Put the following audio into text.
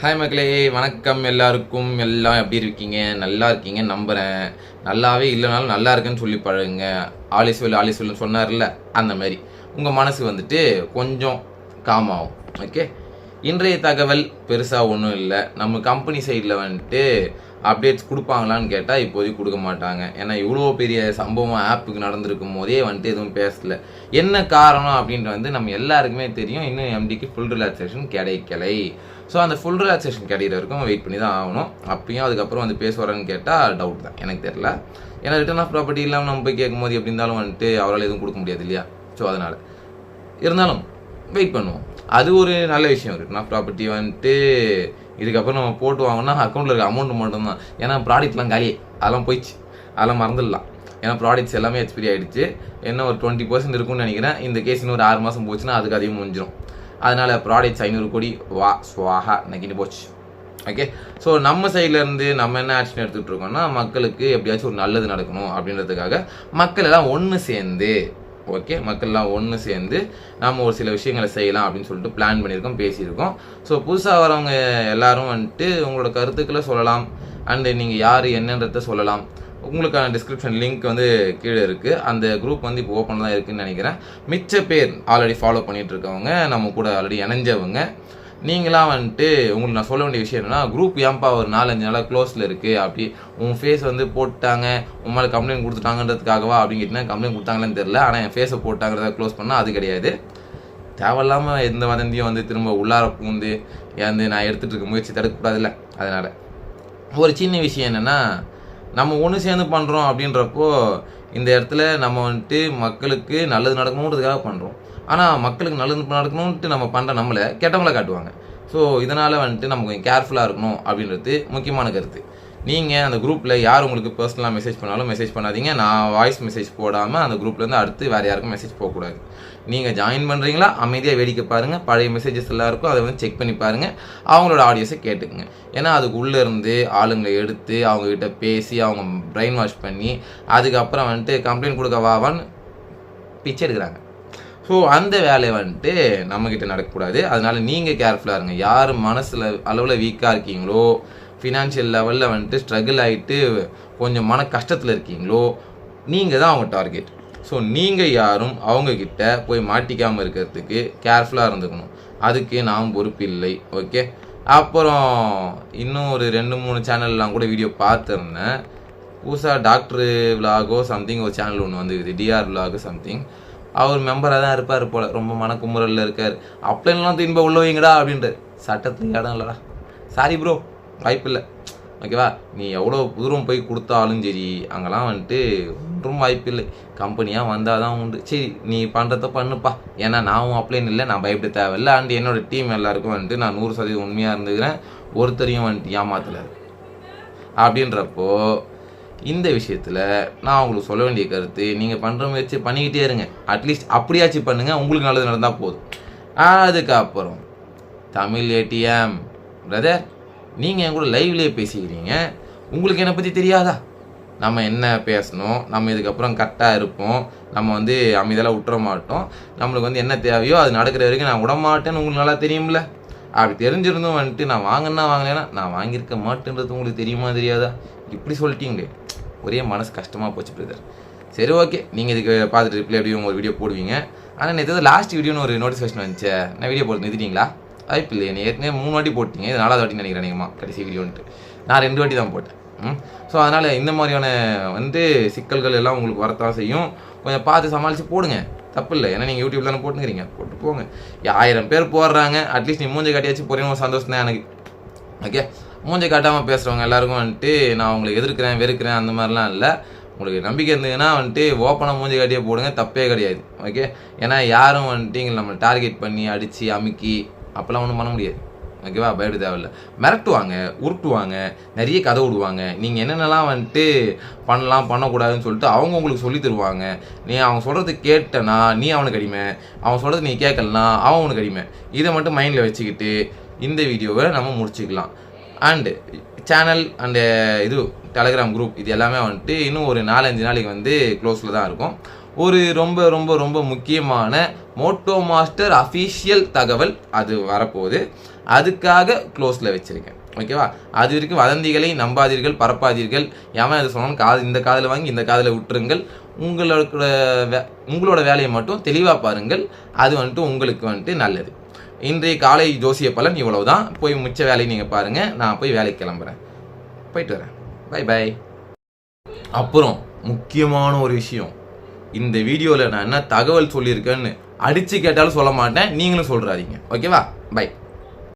Hi மக்களே, வணக்கம் எல்லாருக்கும். எல்லாம் எப்படி இருக்கீங்க? நல்லா இருக்கீங்க நம்புகிறேன். நல்லாவே இல்லைனாலும் நல்லா இருக்குன்னு சொல்லி பழகுங்க. ஆலிஸ்வெல் சொன்னார்ல, அந்த மாதிரி உங்கள் மனசு வந்துட்டு கொஞ்சம் காம் ஆகும். ஓகே, இன்றைய தகவல் பெருசாக ஒன்றும் இல்லை. நம்ம கம்பெனி சைடில் வந்துட்டு அப்டேட்ஸ் கொடுப்பாங்களான்னு கேட்டால் இப்போதைக்கு கொடுக்க மாட்டாங்க. ஏன்னா இவ்வளோ பெரிய சம்பவம் ஆப்புக்கு நடந்திருக்கும் போதே வந்துட்டு எதுவும் பேசலை. என்ன காரணம் அப்படின்ட்டு நம்ம எல்லாருக்குமே தெரியும். இன்னும் எம்டிக்கு ஃபுல் ரிலாக்ஸேஷன் கிடைக்கலை. ஸோ அந்த ஃபுல் ரிலாக்ஸேஷன் கிடைக்கிற வரைக்கும் வெயிட் பண்ணி தான் ஆகணும். அப்பயும் அதுக்கப்புறம் வந்து பேசுவாரான்னு கேட்டால் டவுட் தான், எனக்கு தெரியல. ஏன்னா ரிட்டர்ன் ஆஃப் ப்ராப்பர்ட்டி இல்லாமல் நம்ம போய் கேட்கும் போது எப்படி இருந்தாலும் வந்துட்டு அவரால் எதுவும் கொடுக்க முடியாது இல்லையா? ஸோ அதனால் இருந்தாலும் வெயிட் பண்ணுவோம். அது ஒரு நல்ல விஷயம். ரிட்டர்ன் ஆஃப் ப்ராப்பர்ட்டி வந்துட்டு இதுக்கப்புறம் நம்ம போட்டு வாங்கினா அக்கௌண்ட்டில் இருக்க அமௌண்ட் மட்டும்தான். ஏன்னா ப்ராடக்ட்லாம் காலியே, அதெல்லாம் போயிடுச்சு, அதெல்லாம் மறந்துடலாம். ஏன்னா ப்ராடக்ட்ஸ் எல்லாமே எக்ஸ்பைரி ஆகிடுச்சு. என்ன ஒரு 20% இருக்குன்னு நினைக்கிறேன். இந்த கேஸ் இன்னும் ஒரு 6 மாதம் போச்சுன்னா அதுக்கு அதிகம் முடிஞ்சிடும். அதனால் ப்ராடக்ட்ஸ் 500 கோடி வா ஸ்வாஹா நக்கிட்டு போச்சு. ஓகே, ஸோ நம்ம சைட்லேருந்து நம்ம என்ன ஆக்ஷன் எடுத்துகிட்டு இருக்கோம்னா, மக்களுக்கு எப்படியாச்சும் ஒரு நல்லது நடக்கணும் அப்படின்றதுக்காக மக்கள் எல்லாம் ஒன்று சேர்ந்து நம்ம ஒரு சில விஷயங்களை செய்யலாம் அப்படின்னு சொல்லிட்டு பிளான் பண்ணியிருக்கோம், பேசியிருக்கோம். ஸோ புதுசாக வரவங்க எல்லாரும் வந்துட்டு உங்களோட கருத்துக்களை சொல்லலாம். அண்டு நீங்கள் யார் என்னன்றத சொல்லலாம். உங்களுக்கான டிஸ்கிரிப்ஷன் லிங்க் வந்து கீழே இருக்குது. அந்த குரூப் வந்து இப்போ ஓப்பன் தான் இருக்குதுன்னு நினைக்கிறேன். மிச்ச பேர் ஆல்ரெடி ஃபாலோ பண்ணிகிட்டு இருக்கவங்க, நம்ம கூட ஆல்ரெடி இணைஞ்சவங்க. நீங்களாம் வந்துட்டு உங்களுக்கு நான் சொல்ல வேண்டிய விஷயம் என்னென்னா, குரூப் ஏன்பா ஒரு 4-5 நாளாக க்ளோஸில் இருக்குது, அப்படி உன் ஃபேஸ் வந்து போட்டாங்க, உன் மேலே கம்ப்ளைண்ட் கொடுத்துட்டாங்கன்றதுக்காகவா அப்படின்னு கேட்டிங்கன்னா, கம்ப்ளைண்ட் கொடுத்தாங்களான்னு தெரில. ஆனால் என் ஃபேஸை போட்டாங்கிறத க்ளோஸ் பண்ணால் அது கிடையாது. தேவையில்லாமல் எந்த வதந்தியும் வந்து திரும்ப உள்ளார பூந்து வந்து நான் எடுத்துகிட்டு இருக்க முயற்சி தடுக்கக்கூடாதுல்ல. அதனால் ஒரு சின்ன விஷயம் என்னென்னா, நம்ம ஒன்று சேர்ந்து பண்ணுறோம் அப்படின்றப்போ இந்த இடத்துல நம்ம வந்துட்டு மக்களுக்கு நல்லது நடக்கணுன்றதுக்காக பண்ணுறோம். ஆனால் மக்களுக்கு நல்லது நடக்கணுன்ட்டு நம்ம பண்ணுற நம்மளை கெட்டவங்களை காட்டுவாங்க. ஸோ இதனால் வந்துட்டு நம்ம கொஞ்சம் கேர்ஃபுல்லாக இருக்கணும் அப்படின்றது முக்கியமான கருத்து. நீங்கள் அந்த குரூப்பில் யார் உங்களுக்கு பர்சனலாக மெசேஜ் பண்ணாலும் மெசேஜ் பண்ணாதீங்க. நான் வாய்ஸ் மெசேஜ் போடாமல் அந்த குரூப்லேருந்து அடுத்து வேறு யாருக்கும் மெசேஜ் போகக்கூடாது. நீங்கள் ஜாயின் பண்ணுறீங்களா, அமைதியாக வேடிக்கை பாருங்கள். பழைய மெசேஜஸ் எல்லாம் இருக்கும், அதை வந்து செக் பண்ணி பாருங்கள். அவங்களோட ஆடியோஸை கேட்டுக்குங்க. ஏன்னா அதுக்கு உள்ளேருந்து ஆளுங்களை எடுத்து அவங்கக்கிட்ட பேசி அவங்க பிரெயின் வாஷ் பண்ணி அதுக்கப்புறம் வந்துட்டு கம்ப்ளைண்ட் கொடுக்க வாவான்னு பிச்சை எடுக்கிறாங்க. ஸோ அந்த வேலையை வந்துட்டு நம்மக்கிட்ட நடக்கக்கூடாது. அதனால் நீங்கள் கேர்ஃபுல்லாக இருங்க. யார் மனசில் அளவில் வீக்காக இருக்கீங்களோ, ஃபினான்ஷியல் லெவலில் வந்துட்டு ஸ்ட்ரகிள் ஆகிட்டு கொஞ்சம் மன கஷ்டத்தில் இருக்கீங்களோ, நீங்கள் தான் அவங்க டார்கெட். ஸோ நீங்கள் யாரும் அவங்கக்கிட்ட போய் மாட்டிக்காமல் இருக்கிறதுக்கு கேர்ஃபுல்லாக இருந்துக்கணும். அதுக்கு நாம் பொறுப்பு இல்லை. ஓகே, அப்புறம் இன்னும் ஒரு 2-3 சேனல்லாம் கூட வீடியோ பார்த்துருந்தேன். புதுசாக டாக்டர் விலாகோ சம்திங் ஒரு சேனல் ஒன்று வந்துருக்குது, டிஆர் விலாகோ சம்திங். அவர் மெம்பராக தான் இருப்பார் போல், ரொம்ப மனக்குமுறலில் இருக்கார். அப்ளைன்லாம் திரும்ப உள்ள வைங்கடா அப்படின்ட்டு. சட்டத்துக்கு இடம் இல்லைடா, சாரி ப்ரோ, வாய்ப்பு இல்லை. ஓகேவா, நீ எவ்வளோ தூரம் போய் கொடுத்தாலும் சரி அங்கெல்லாம் வந்துட்டு ஒன்றும் வாய்ப்பு இல்லை. கம்பெனியாக வந்தால் தான் உண்டு. சரி நீ பண்ணுறத பண்ணுப்பா, ஏன்னா நான் அப்ளைன் இல்லை, நான் பயப்பட தேவையில்லை. அண்ட் என்னோடய டீம் எல்லாருக்கும் வந்துட்டு நான் 100% உண்மையாக இருந்துக்கிறேன். ஒருத்தரையும் வந்துட்டு ஏமாத்தலை. அப்படின்றப்போ இந்த விஷயத்தில் நான் உங்களுக்கு சொல்ல வேண்டிய கருத்து, நீங்கள் பண்ணுற முயற்சி பண்ணிக்கிட்டே இருங்க. அட்லீஸ்ட் அப்படியாச்சும் பண்ணுங்கள், உங்களுக்கு நல்லது நடந்தால் போதும். அதுக்கப்புறம் தமிழ் ஏடிஎம் பிரதர், நீங்கள் என் கூட லைவ்லேயே பேசிக்கிறீங்க, உங்களுக்கு என்னை பற்றி தெரியாதா? நம்ம என்ன பேசணும், நம்ம இதுக்கப்புறம் கரெக்டாக இருப்போம், நம்ம வந்து அமைதியெல்லாம் விட்டுற மாட்டோம். நம்மளுக்கு வந்து என்ன தேவையோ அது நடக்கிற வரைக்கும் நான் விட மாட்டேன்னு உங்களுக்கு நல்லா தெரியும்ல. அப்படி தெரிஞ்சிருந்தும் வந்துட்டு நான் வாங்கினா வாங்கினேன்னா நான் வாங்கியிருக்க மாட்டேன்றது உங்களுக்கு தெரியுமா தெரியாதா? இப்படி சொல்லிட்டீங்களே, ஒரே மனசு கஷ்டமாக போச்சு பிரதர். சரி ஓகே, நீங்கள் இதுக்கு பார்த்துட்டு ரிப்ளை எப்படியும் ஒரு வீடியோ போடுவீங்க. ஆனால் நேற்று லாஸ்ட் வீடியோன்னு ஒரு நோட்டிஃபிகேஷன் வந்துச்சு, நான் வீடியோ போட்டு நிறுத்திட்டீங்களா? வாய்ப்பு இல்லை. நீ ஏற்கனவே 3 வாட்டி போட்டிங்க, இது 4வது வாட்டி நினைக்கிறேன் நீங்கம்மா கடைசி வீடியோன்ட்டு. நான் 2 வாட்டி தான் போட்டேன். ஸோ அதனால் இந்த மாதிரியான வந்து சிக்கல்கள் எல்லாம் உங்களுக்கு வரத்தான் செய்யும். கொஞ்சம் பார்த்து சமாளித்து போடுங்க, தப்பு இல்லை. ஏன்னா நீங்கள் யூடியூப் தானே போட்டுக்கிறீங்க, போட்டு போங்க. 1000 பேர் போடுறாங்க, அட்லீஸ்ட் நீ மூஞ்சை காட்டியாச்சும் போகிறீங்க, சந்தோஷம் தான் எனக்கு. ஓகே, மூஞ்சை காட்டாமல் பேசுகிறவங்க எல்லாருக்கும் வந்துட்டு நான் உங்களை எதிர்க்கிறேன் வெறுக்கிறேன் அந்த மாதிரிலாம் இல்லை. உங்களுக்கு நம்பிக்கை இருந்ததுன்னா வந்துட்டு ஓப்பனாக மூஞ்சி காட்டியே போடுங்க, தப்பே கிடையாது. ஓகே, ஏன்னா யாரும் வந்துட்டு இங்கே நம்ம டார்கெட் பண்ணி அடித்து அமுக்கி அப்போல்லாம் ஒன்றும் பண்ண முடியாது. ஓகேவா, பயப்பட தேவையில்லை. மிரட்டுவாங்க, உருட்டுவாங்க, நிறைய கதை விடுவாங்க. நீங்கள் என்னென்னலாம் வந்துட்டு பண்ணலாம் பண்ணக்கூடாதுன்னு சொல்லிட்டு அவங்க உங்களுக்கு சொல்லி தருவாங்க. நீ அவங்க சொல்கிறது கேட்டனா நீ அவனுக்கு அடிமை, அவன் சொல்கிறது நீ கேட்கலனா அவன் அவனுக்கு அடிமை. இதை மட்டும் மைண்டில் வச்சுக்கிட்டு இந்த வீடியோவை நம்ம முடிச்சுக்கலாம். அண்டு சேனல் அண்டு இது டெலகிராம் குரூப் இது எல்லாமே வந்துட்டு இன்னும் ஒரு 4-5 நாளைக்கு வந்து க்ளோஸில் தான் இருக்கும். ஒரு ரொம்ப ரொம்ப ரொம்ப முக்கியமான மோட்டோ மாஸ்டர் அஃபீஷியல் தகவல் அது வரப்போகுது. அதுக்காக க்ளோஸில் வச்சுருக்கேன். ஓகேவா? அது வரைக்கும் வதந்திகளை நம்பாதீர்கள், பரப்பாதீர்கள். எவன் இது சொன்னாலும் இந்த காதில் வாங்கி இந்த காதில் விட்டுருங்கள். உங்களோட வேலையை மட்டும் தெளிவாக பாருங்கள். அது வந்துட்டு உங்களுக்கு நல்லது. இன்றைய காலை ஜோசிய பலன் இவ்வளவுதான். போய் மிச்ச வேலையை நீங்கள் பாருங்கள். நான் போய் வேலைக்கு கிளம்புறேன். போயிட்டு வரேன். Bye bye. அப்புறம் முக்கியமான ஒரு விஷயம், இந்த வீடியோவில் நான் என்ன தகவல் சொல்லியிருக்கேன்னு அடித்து கேட்டாலும் சொல்ல மாட்டேன், நீங்களும் சொல்கிறாதீங்க. ஓகேவா? பை.